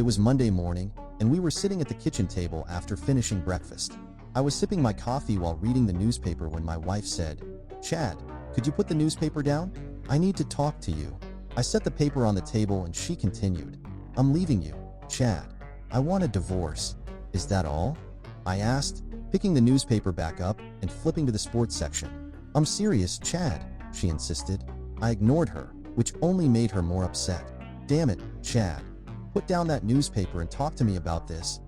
It was Monday morning, and we were sitting at the kitchen table after finishing breakfast. I was sipping my coffee while reading the newspaper when my wife said, "Chad, could you put the newspaper down? I need to talk to you." I set the paper on the table and she continued, "I'm leaving you, Chad. I want a divorce. Is that all?" I asked, picking the newspaper back up and flipping to the sports section. "I'm serious, Chad," she insisted. I ignored her, which only made her more upset. "Damn it, Chad. Put down that newspaper and talk to me about this.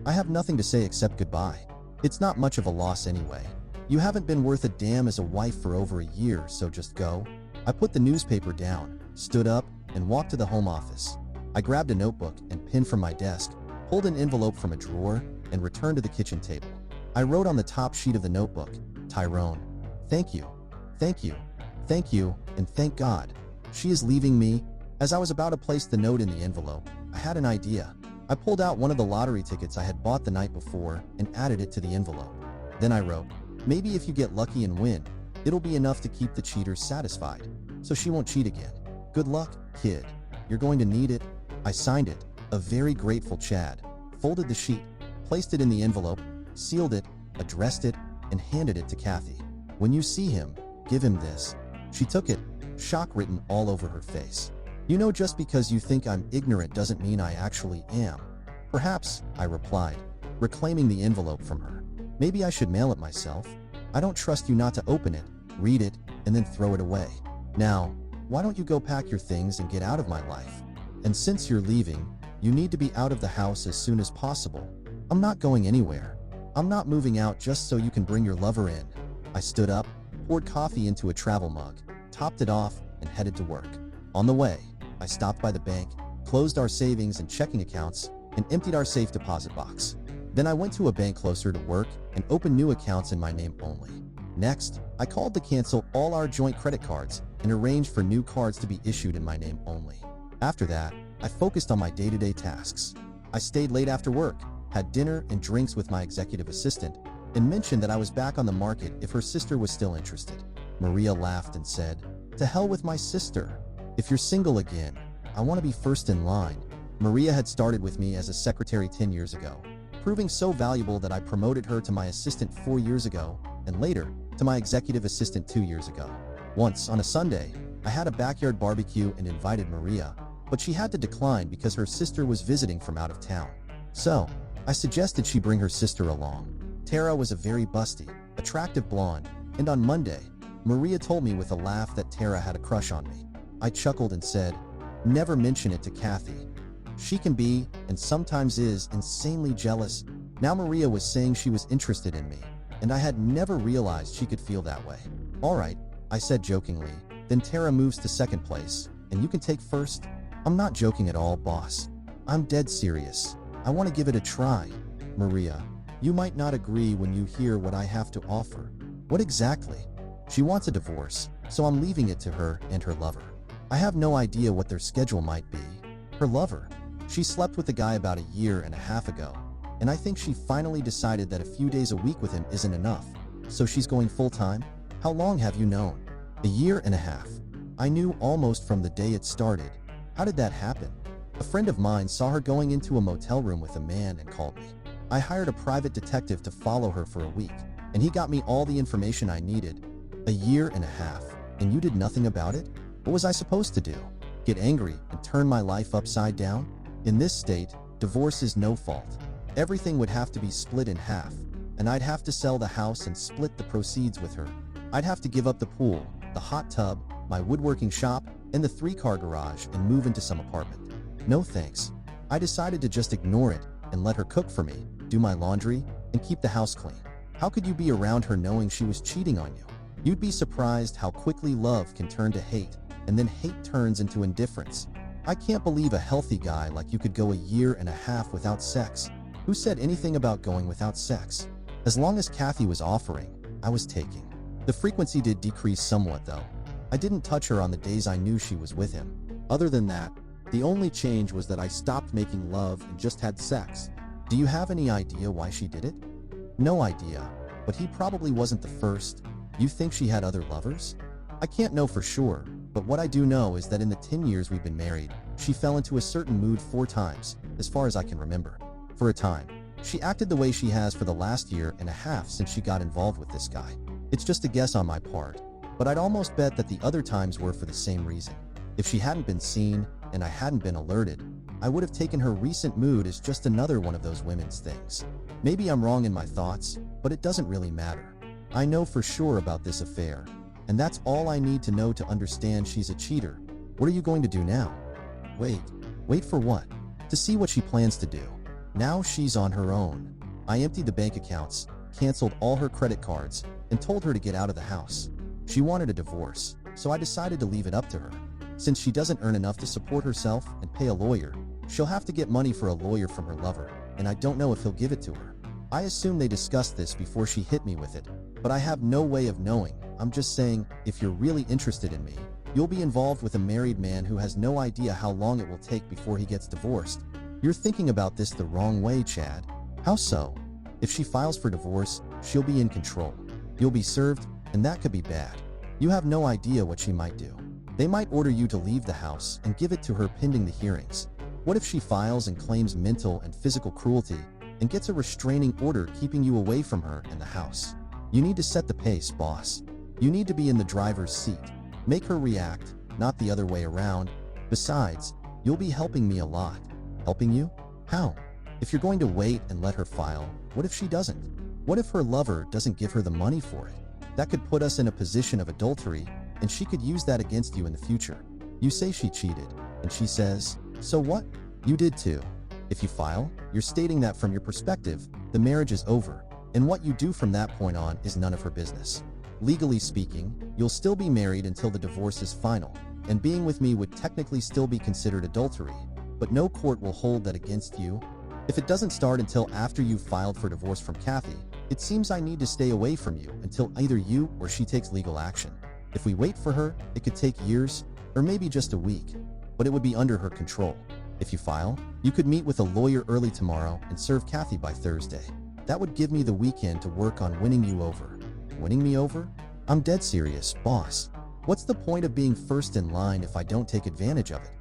I have nothing to say except goodbye. It's not much of a loss anyway. You haven't been worth a damn as a wife for over a year, so just go." I put the newspaper down, stood up, and walked to the home office. I grabbed a notebook and pen from my desk, pulled an envelope from a drawer, and returned to the kitchen table. I wrote on the top sheet of the notebook, "Tyrone. Thank you. Thank you. Thank you, and thank God. She is leaving me." As I was about to place the note in the envelope, I had an idea. I pulled out one of the lottery tickets I had bought the night before and added it to the envelope. Then I wrote, "Maybe if you get lucky and win, it'll be enough to keep the cheaters satisfied, so she won't cheat again. Good luck, kid. You're going to need it." I signed it, "A very grateful Chad," folded the sheet, placed it in the envelope, sealed it, addressed it, and handed it to Kathy. "When you see him, give him this." She took it, shock written all over her face. "You know, just because you think I'm ignorant doesn't mean I actually am." "Perhaps," I replied, reclaiming the envelope from her. "Maybe I should mail it myself. I don't trust you not to open it, read it, and then throw it away. Now, why don't you go pack your things and get out of my life? And since you're leaving, you need to be out of the house as soon as possible." "I'm not going anywhere. I'm not moving out just so you can bring your lover in." I stood up, poured coffee into a travel mug, topped it off, and headed to work. On the way, I stopped by the bank, closed our savings and checking accounts, and emptied our safe deposit box. Then I went to a bank closer to work and opened new accounts in my name only. Next, I called to cancel all our joint credit cards and arranged for new cards to be issued in my name only. After that, I focused on my day-to-day tasks. I stayed late after work, had dinner and drinks with my executive assistant, and mentioned that I was back on the market if her sister was still interested. Maria laughed and said, "To hell with my sister. If you're single again, I want to be first in line." Maria had started with me as a secretary 10 years ago, proving so valuable that I promoted her to my assistant 4 years ago, and later, to my executive assistant 2 years ago. Once, on a Sunday, I had a backyard barbecue and invited Maria, but she had to decline because her sister was visiting from out of town. So, I suggested she bring her sister along. Tara was a very busty, attractive blonde, and on Monday, Maria told me with a laugh that Tara had a crush on me. I chuckled and said, "Never mention it to Kathy. She can be, and sometimes is, insanely jealous." Now Maria was saying she was interested in me, and I had never realized she could feel that way. "All right," I said jokingly, "then Tara moves to second place, and you can take first." "I'm not joking at all, boss. I'm dead serious. I want to give it a try." "Maria, you might not agree when you hear what I have to offer." "What exactly?" "She wants a divorce, so I'm leaving it to her and her lover. I have no idea what their schedule might be." "Her lover? She slept with the guy about a year and a half ago, and I think she finally decided that a few days a week with him isn't enough. So she's going full-time?" "How long have you known?" "A year and a half. I knew almost from the day it started." "How did that happen?" "A friend of mine saw her going into a motel room with a man and called me. I hired a private detective to follow her for a week, and he got me all the information I needed." "A year and a half, and you did nothing about it? What was I supposed to do? Get angry and turn my life upside down? In this state, divorce is no fault. Everything would have to be split in half, and I'd have to sell the house and split the proceeds with her. I'd have to give up the pool, the hot tub, my woodworking shop, and the 3-car garage and move into some apartment. No thanks." I decided to just ignore it and let her cook for me, do my laundry, and keep the house clean. How could you be around her knowing she was cheating on you? You'd be surprised how quickly love can turn to hate, and then hate turns into indifference. I can't believe a healthy guy like you could go a year and a half without sex. Who said anything about going without sex? As long as Kathy was offering, I was taking. The frequency did decrease somewhat though. I didn't touch her on the days I knew she was with him. Other than that, the only change was that I stopped making love and just had sex. Do you have any idea why she did it? No idea, but he probably wasn't the first. You think she had other lovers? I can't know for sure, but what I do know is that in the 10 years we've been married, she fell into a certain mood 4 times, as far as I can remember. For a time, she acted the way she has for the last year and a half since she got involved with this guy. It's just a guess on my part, but I'd almost bet that the other times were for the same reason. If she hadn't been seen and I hadn't been alerted, I would have taken her recent mood as just another one of those women's things. Maybe I'm wrong in my thoughts, but it doesn't really matter. I know for sure about this affair, and that's all I need to know to understand she's a cheater. What are you going to do now? Wait for what? To see what she plans to do. Now she's on her own. I emptied the bank accounts, canceled all her credit cards, and told her to get out of the house. She wanted a divorce, so I decided to leave it up to her. Since she doesn't earn enough to support herself and pay a lawyer, she'll have to get money for a lawyer from her lover, and I don't know if he'll give it to her. I assume they discussed this before she hit me with it, but I have no way of knowing. I'm just saying, if you're really interested in me, you'll be involved with a married man who has no idea how long it will take before he gets divorced. You're thinking about this the wrong way, Chad. How so? If she files for divorce, she'll be in control. You'll be served, and that could be bad. You have no idea what she might do. They might order you to leave the house and give it to her pending the hearings. What if she files and claims mental and physical cruelty and gets a restraining order keeping you away from her and the house? You need to set the pace, boss. You need to be in the driver's seat. Make her react, not the other way around. Besides, you'll be helping me a lot. Helping you? How? If you're going to wait and let her file, what if she doesn't? What if her lover doesn't give her the money for it? That could put us in a position of adultery, and she could use that against you in the future. You say she cheated, and she says, so what? You did too. If you file, you're stating that from your perspective, the marriage is over, and what you do from that point on is none of her business. Legally speaking, you'll still be married until the divorce is final, and being with me would technically still be considered adultery, but no court will hold that against you. If it doesn't start until after you've filed for divorce from Kathy, it seems I need to stay away from you until either you or she takes legal action. If we wait for her, it could take years, or maybe just a week, but it would be under her control. If you file, you could meet with a lawyer early tomorrow and serve Kathy by Thursday. That would give me the weekend to work on winning you over. Winning me over? I'm dead serious, boss. What's the point of being first in line if I don't take advantage of it?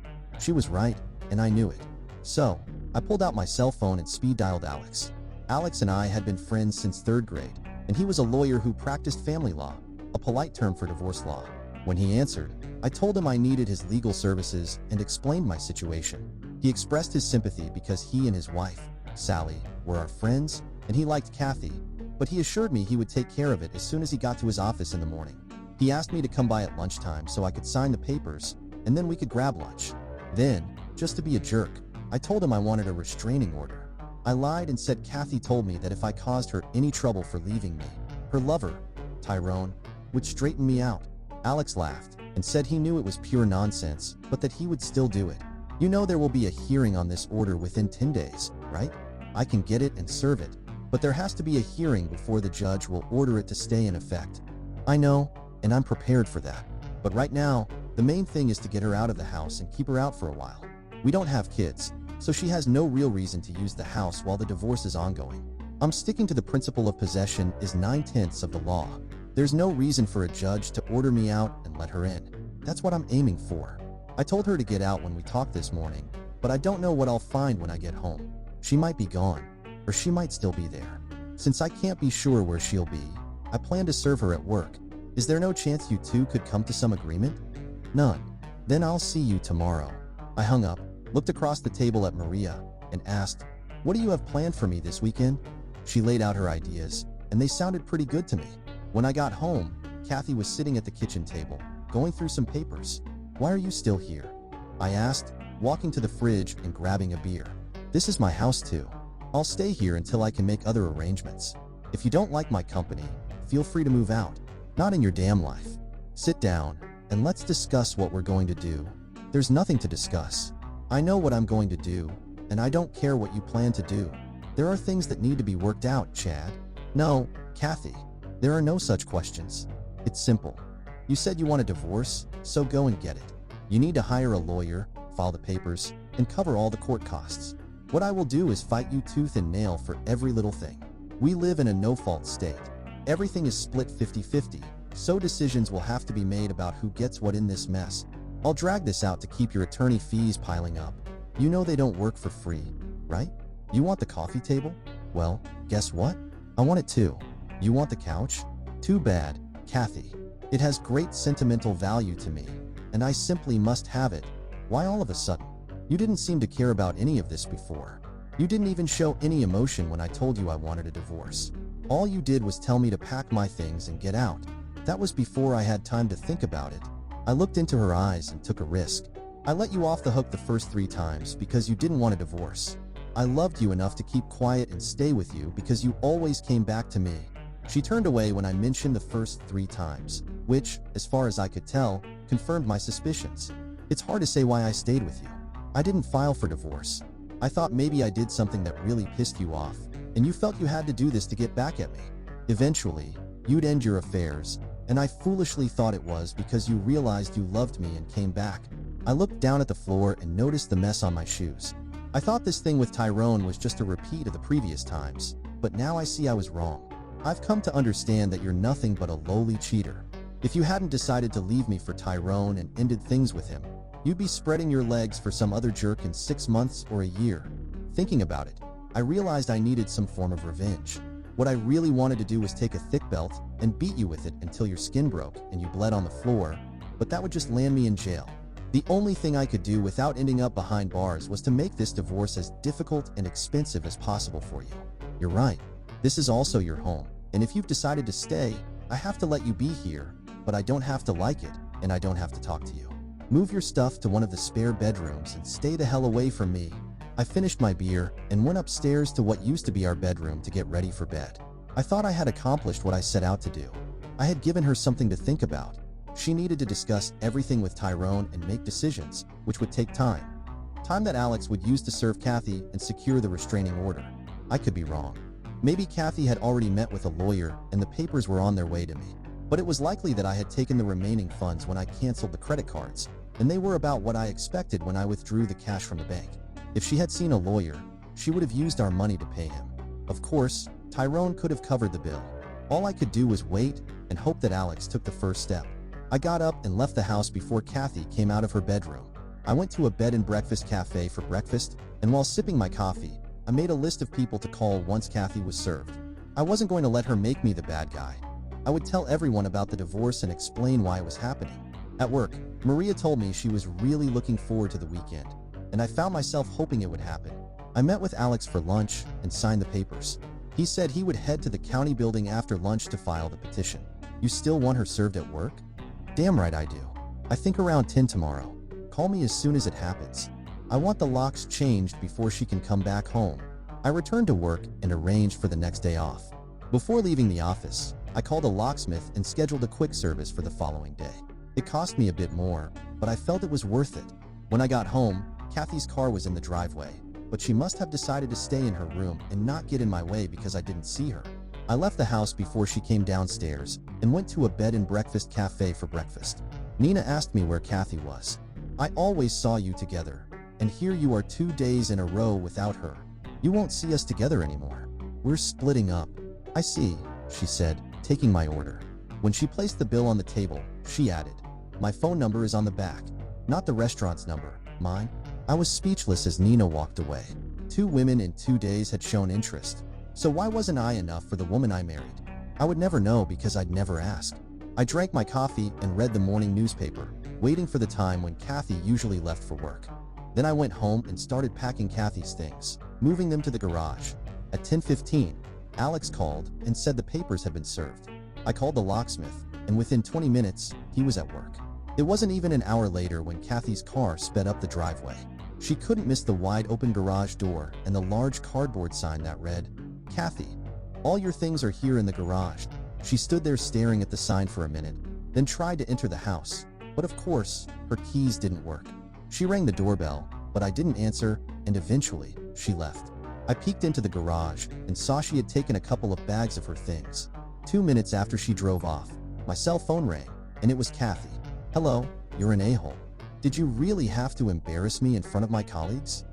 She was right, and I knew it. So, I pulled out my cell phone and speed-dialed Alex. Alex and I had been friends since 3rd grade, and he was a lawyer who practiced family law, a polite term for divorce law. When he answered, I told him I needed his legal services and explained my situation. He expressed his sympathy because he and his wife, Sally, were our friends, and he liked Kathy, but he assured me he would take care of it as soon as he got to his office in the morning. He asked me to come by at lunchtime so I could sign the papers, and then we could grab lunch. Then, just to be a jerk, I told him I wanted a restraining order. I lied and said Kathy told me that if I caused her any trouble for leaving me, her lover, Tyrone, would straighten me out. Alex laughed and said he knew it was pure nonsense, but that he would still do it. You know there will be a hearing on this order within 10 days, right? I can get it and serve it, but there has to be a hearing before the judge will order it to stay in effect. I know, and I'm prepared for that. But right now, the main thing is to get her out of the house and keep her out for a while. We don't have kids, so she has no real reason to use the house while the divorce is ongoing. I'm sticking to the principle of possession is 9/10 of the law. There's no reason for a judge to order me out and let her in. That's what I'm aiming for. I told her to get out when we talked this morning, but I don't know what I'll find when I get home. She might be gone, or she might still be there. Since I can't be sure where she'll be, I plan to serve her at work. Is there no chance you two could come to some agreement? None. Then I'll see you tomorrow. I hung up, looked across the table at Maria, and asked, what do you have planned for me this weekend? She laid out her ideas, and they sounded pretty good to me. When I got home, Kathy was sitting at the kitchen table, going through some papers. Why are you still here? I asked, walking to the fridge and grabbing a beer. This is my house too. I'll stay here until I can make other arrangements. If you don't like my company, feel free to move out. Not in your damn life. Sit down, and let's discuss what we're going to do. There's nothing to discuss. I know what I'm going to do, and I don't care what you plan to do. There are things that need to be worked out, Chad. No, Kathy. There are no such questions. It's simple. You said you want a divorce, so go and get it. You need to hire a lawyer, file the papers, and cover all the court costs. What I will do is fight you tooth and nail for every little thing. We live in a no-fault state. Everything is split 50-50, so decisions will have to be made about who gets what in this mess. I'll drag this out to keep your attorney fees piling up. You know they don't work for free. right? You want the coffee table? Well, guess what? I want it too. You want the couch? Too bad, Kathy. It has great sentimental value to me, and I simply must have it. Why all of a sudden? You didn't seem to care about any of this before. You didn't even show any emotion when I told you I wanted a divorce. All you did was tell me to pack my things and get out. That was before I had time to think about it. I looked into her eyes and took a risk. I let you off the hook the first 3 times because you didn't want a divorce. I loved you enough to keep quiet and stay with you because you always came back to me. She turned away when I mentioned the first 3 times, which, as far as I could tell, confirmed my suspicions. It's hard to say why I stayed with you. I didn't file for divorce. I thought maybe I did something that really pissed you off, and you felt you had to do this to get back at me. Eventually, you'd end your affairs, and I foolishly thought it was because you realized you loved me and came back. I looked down at the floor and noticed the mess on my shoes. I thought this thing with Tyrone was just a repeat of the previous times, but now I see I was wrong. I've come to understand that you're nothing but a lowly cheater. If you hadn't decided to leave me for Tyrone and ended things with him, you'd be spreading your legs for some other jerk in 6 months or a year. Thinking about it, I realized I needed some form of revenge. What I really wanted to do was take a thick belt and beat you with it until your skin broke and you bled on the floor, but that would just land me in jail. The only thing I could do without ending up behind bars was to make this divorce as difficult and expensive as possible for you. You're right. This is also your home, and if you've decided to stay, I have to let you be here, but I don't have to like it, and I don't have to talk to you. Move your stuff to one of the spare bedrooms and stay the hell away from me. I finished my beer and went upstairs to what used to be our bedroom to get ready for bed. I thought I had accomplished what I set out to do. I had given her something to think about. She needed to discuss everything with Tyrone and make decisions, which would take time. Time that Alex would use to serve Kathy and secure the restraining order. I could be wrong. Maybe Kathy had already met with a lawyer and the papers were on their way to me. But it was likely that I had taken the remaining funds when I canceled the credit cards, and they were about what I expected when I withdrew the cash from the bank. If she had seen a lawyer, she would have used our money to pay him. Of course, Tyrone could have covered the bill. All I could do was wait and hope that Alex took the first step. I got up and left the house before Kathy came out of her bedroom. I went to a bed and breakfast cafe for breakfast, and while sipping my coffee, I made a list of people to call once Kathy was served. I wasn't going to let her make me the bad guy. I would tell everyone about the divorce and explain why it was happening. At work, Maria told me she was really looking forward to the weekend, and I found myself hoping it would happen. I met with Alex for lunch and signed the papers. He said he would head to the county building after lunch to file the petition. You still want her served at work? Damn right I do. I think around 10 tomorrow. Call me as soon as it happens. I want the locks changed before she can come back home. I returned to work and arranged for the next day off. Before leaving the office, I called a locksmith and scheduled a quick service for the following day. It cost me a bit more, but I felt it was worth it. When I got home, Kathy's car was in the driveway, but she must have decided to stay in her room and not get in my way because I didn't see her. I left the house before she came downstairs and went to a bed and breakfast cafe for breakfast. Nina asked me where Kathy was. I always saw you together, and here you are 2 days in a row without her. You won't see us together anymore. We're splitting up. I see, she said, taking my order. When she placed the bill on the table, she added, "My phone number is on the back, not the restaurant's number, mine." I was speechless as Nina walked away. 2 women in 2 days had shown interest. So why wasn't I enough for the woman I married? I would never know because I'd never asked. I drank my coffee and read the morning newspaper, waiting for the time when Kathy usually left for work. Then I went home and started packing Kathy's things, moving them to the garage. At 10:15, Alex called and said the papers had been served. I called the locksmith, and within 20 minutes, he was at work. It wasn't even an hour later when Kathy's car sped up the driveway. She couldn't miss the wide-open garage door and the large cardboard sign that read, "Kathy, all your things are here in the garage." She stood there staring at the sign for a minute, then tried to enter the house, but of course, her keys didn't work. She rang the doorbell, but I didn't answer, and eventually, she left. I peeked into the garage and saw she had taken a couple of bags of her things. 2 minutes after she drove off, my cell phone rang, and it was Kathy. "Hello, you're an a-hole. Did you really have to embarrass me in front of my colleagues?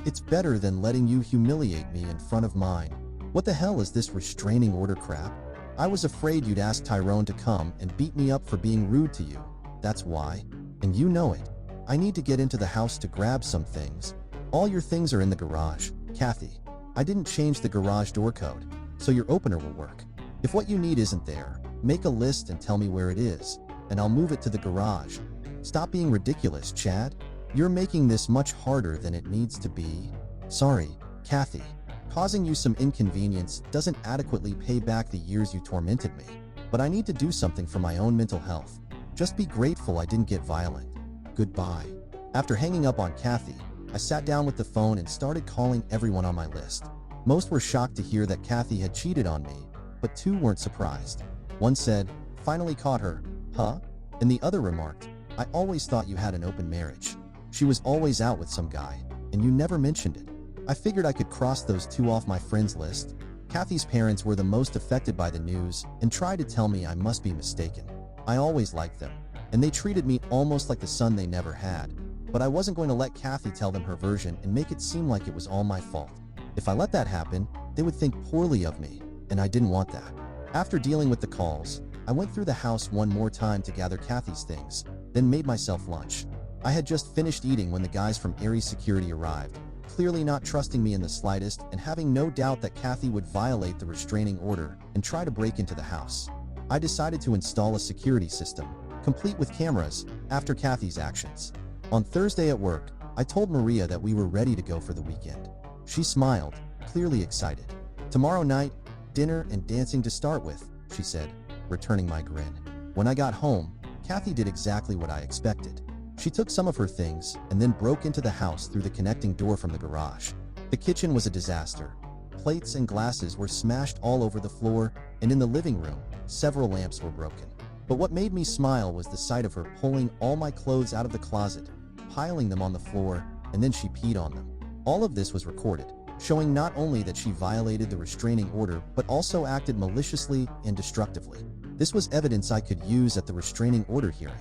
It's better than letting you humiliate me in front of mine. What the hell is this restraining order crap? I was afraid you'd ask Tyrone to come and beat me up for being rude to you. That's why. And you know it. I need to get into the house to grab some things. All your things are in the garage. Kathy, I didn't change the garage door code, so your opener will work. If what you need isn't there, make a list and tell me where it is, and I'll move it to the garage. Stop being ridiculous, Chad. You're making this much harder than it needs to be. Sorry, Kathy. Causing you some inconvenience doesn't adequately pay back the years you tormented me, but I need to do something for my own mental health. Just be grateful I didn't get violent. Goodbye. After hanging up on Kathy, I sat down with the phone and started calling everyone on my list. Most were shocked to hear that Kathy had cheated on me, but 2 weren't surprised. One said, "Finally caught her, huh?" And the other remarked, "I always thought you had an open marriage. She was always out with some guy, and you never mentioned it." I figured I could cross those 2 off my friends list. Kathy's parents were the most affected by the news and tried to tell me I must be mistaken. I always liked them, and they treated me almost like the son they never had. But I wasn't going to let Kathy tell them her version and make it seem like it was all my fault. If I let that happen, they would think poorly of me, and I didn't want that. After dealing with the calls, I went through the house one more time to gather Kathy's things, then made myself lunch. I had just finished eating when the guys from Aries Security arrived, clearly not trusting me in the slightest and having no doubt that Kathy would violate the restraining order and try to break into the house. I decided to install a security system, complete with cameras, after Kathy's actions. On Thursday at work, I told Maria that we were ready to go for the weekend. She smiled, clearly excited. "Tomorrow night, dinner and dancing to start with," she said, returning my grin. When I got home, Kathy did exactly what I expected. She took some of her things and then broke into the house through the connecting door from the garage. The kitchen was a disaster. Plates and glasses were smashed all over the floor, and in the living room, several lamps were broken. But what made me smile was the sight of her pulling all my clothes out of the closet, piling them on the floor, and then she peed on them. All of this was recorded, showing not only that she violated the restraining order but also acted maliciously and destructively. This was evidence I could use at the restraining order hearing.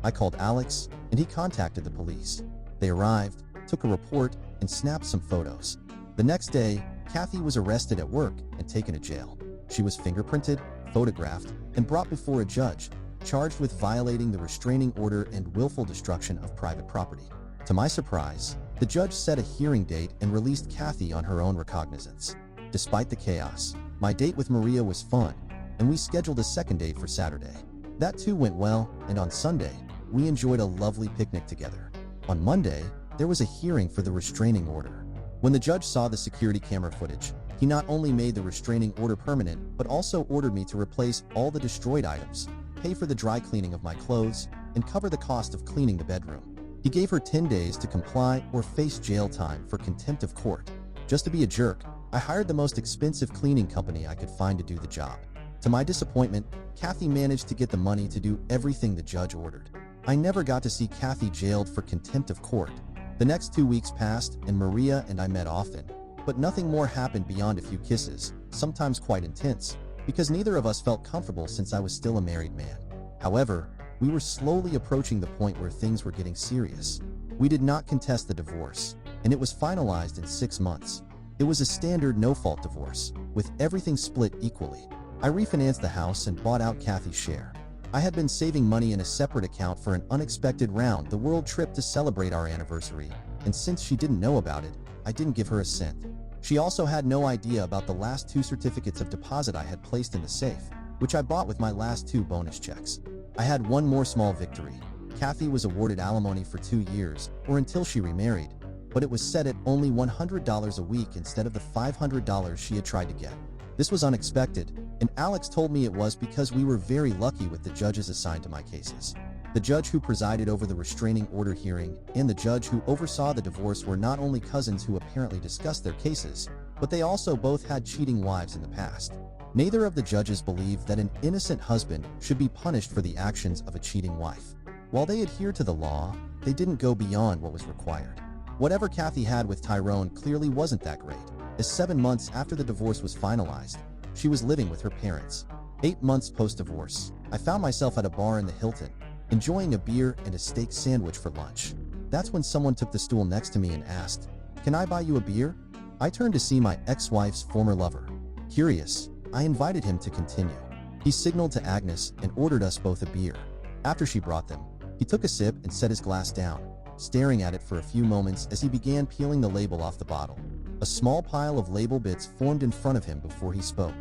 I called Alex, and he contacted the police. They arrived, took a report, and snapped some photos. The next day, Kathy was arrested at work and taken to jail. She was fingerprinted, photographed, and brought before a judge, charged with violating the restraining order and willful destruction of private property. To my surprise, the judge set a hearing date and released Kathy on her own recognizance. Despite the chaos, my date with Maria was fun, and we scheduled a second date for Saturday. That too went well, and on Sunday, we enjoyed a lovely picnic together. On Monday, there was a hearing for the restraining order. When the judge saw the security camera footage, he not only made the restraining order permanent, but also ordered me to replace all the destroyed items, pay for the dry cleaning of my clothes, and cover the cost of cleaning the bedroom. He gave her 10 days to comply or face jail time for contempt of court. Just to be a jerk, I hired the most expensive cleaning company I could find to do the job. To my disappointment, Kathy managed to get the money to do everything the judge ordered. I never got to see Kathy jailed for contempt of court. The next 2 weeks passed, and Maria and I met often, but nothing more happened beyond a few kisses, sometimes quite intense, because neither of us felt comfortable since I was still a married man. However, we were slowly approaching the point where things were getting serious. We did not contest the divorce, and it was finalized in 6 months. It was a standard no-fault divorce, with everything split equally. I refinanced the house and bought out Kathy's share. I had been saving money in a separate account for an unexpected round-the-world trip to celebrate our anniversary, and since she didn't know about it, I didn't give her a cent. She also had no idea about the last 2 certificates of deposit I had placed in the safe, which I bought with my last 2 bonus checks. I had one more small victory. Kathy was awarded alimony for 2 years, or until she remarried, but it was set at only $100 a week instead of the $500 she had tried to get. This was unexpected, and Alex told me it was because we were very lucky with the judges assigned to my cases. The judge who presided over the restraining order hearing and the judge who oversaw the divorce were not only cousins who apparently discussed their cases, but they also both had cheating wives in the past. Neither of the judges believed that an innocent husband should be punished for the actions of a cheating wife. While they adhered to the law, they didn't go beyond what was required. Whatever Kathy had with Tyrone clearly wasn't that great, as 7 months after the divorce was finalized, she was living with her parents. 8 months post-divorce, I found myself at a bar in the Hilton, enjoying a beer and a steak sandwich for lunch. That's when someone took the stool next to me and asked, "Can I buy you a beer?" I turned to see my ex-wife's former lover. Curious, I invited him to continue. He signaled to Agnes and ordered us both a beer. After she brought them, he took a sip and set his glass down, staring at it for a few moments as he began peeling the label off the bottle. A small pile of label bits formed in front of him before he spoke.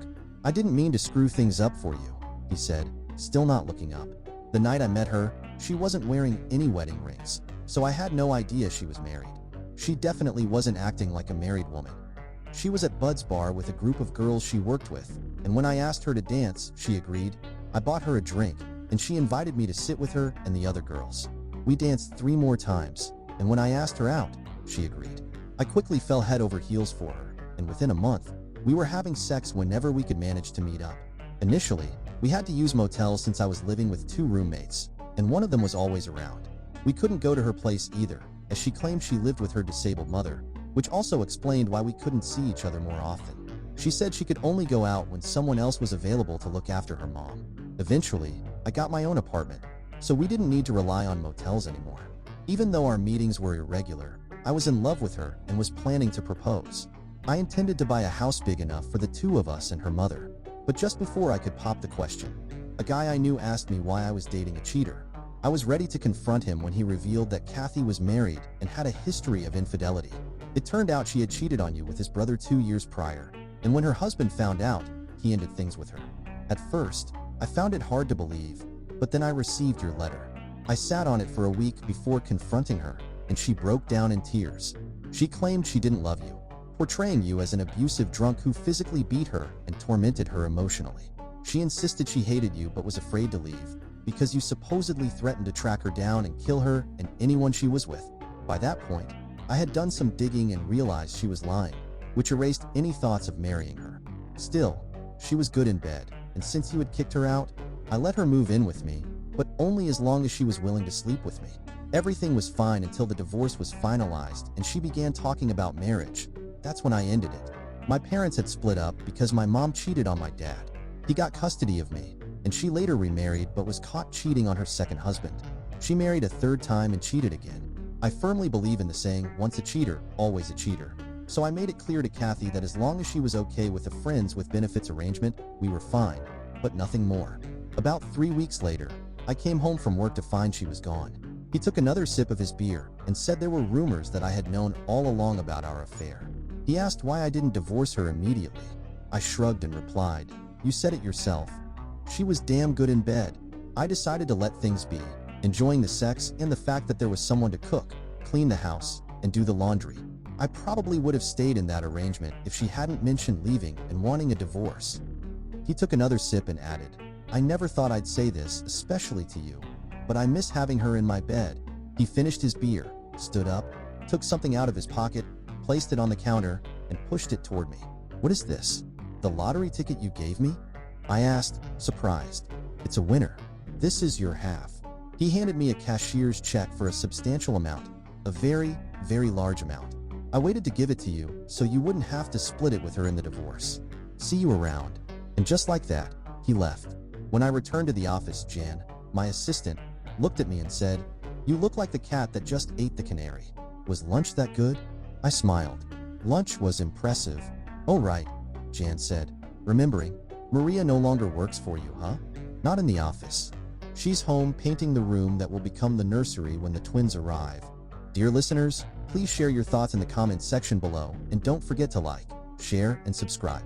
"I didn't mean to screw things up for you," he said, still not looking up. "The night I met her, she wasn't wearing any wedding rings, so I had no idea she was married. She definitely wasn't acting like a married woman. She was at Bud's bar with a group of girls she worked with, and when I asked her to dance, she agreed. I bought her a drink, and she invited me to sit with her and the other girls. We danced 3 more times, and when I asked her out, she agreed. I quickly fell head over heels for her, and within a month, we were having sex whenever we could manage to meet up. Initially, we had to use motels since I was living with 2 roommates, and one of them was always around. We couldn't go to her place either, as she claimed she lived with her disabled mother, which also explained why we couldn't see each other more often. She said she could only go out when someone else was available to look after her mom. Eventually, I got my own apartment, so we didn't need to rely on motels anymore. Even though our meetings were irregular, I was in love with her and was planning to propose. I intended to buy a house big enough for the 2 of us and her mother. But just before I could pop the question, a guy I knew asked me why I was dating a cheater. I was ready to confront him when he revealed that Kathy was married and had a history of infidelity. It turned out she had cheated on you with his brother 2 years prior, and when her husband found out, he ended things with her. At first, I found it hard to believe, but then I received your letter. I sat on it for a week before confronting her, and she broke down in tears. She claimed she didn't love you, portraying you as an abusive drunk who physically beat her and tormented her emotionally. She insisted she hated you but was afraid to leave, because you supposedly threatened to track her down and kill her and anyone she was with. By that point, I had done some digging and realized she was lying, which erased any thoughts of marrying her. Still, she was good in bed, and since you had kicked her out, I let her move in with me, but only as long as she was willing to sleep with me. Everything was fine until the divorce was finalized and she began talking about marriage. That's when I ended it. My parents had split up because my mom cheated on my dad. He got custody of me, and she later remarried but was caught cheating on her second husband. She married a 3rd time and cheated again. I firmly believe in the saying, once a cheater, always a cheater. So I made it clear to Kathy that as long as she was okay with a friends with benefits arrangement, we were fine, but nothing more. About 3 weeks later, I came home from work to find she was gone. He took another sip of his beer and said there were rumors that I had known all along about our affair. He asked why I didn't divorce her immediately. I shrugged and replied, "You said it yourself. She was damn good in bed." I decided to let things be, enjoying the sex and the fact that there was someone to cook, clean the house, and do the laundry. I probably would have stayed in that arrangement if she hadn't mentioned leaving and wanting a divorce. He took another sip and added, "I never thought I'd say this, especially to you, but I miss having her in my bed." He finished his beer, stood up, took something out of his pocket, placed it on the counter, and pushed it toward me. "What is this? The lottery ticket you gave me?" I asked, surprised. "It's a winner. This is your half." He handed me a cashier's check for a substantial amount, a very, very large amount. "I waited to give it to you so you wouldn't have to split it with her in the divorce. See you around." And just like that, he left. When I returned to the office, Jan, my assistant, looked at me and said, "You look like the cat that just ate the canary. Was lunch that good?" I smiled. "Lunch was impressive." "Oh right," Jan said, remembering. "Maria no longer works for you, huh?" "Not in the office. She's home painting the room that will become the nursery when the twins arrive." Dear listeners, please share your thoughts in the comments section below and don't forget to like, share, and subscribe.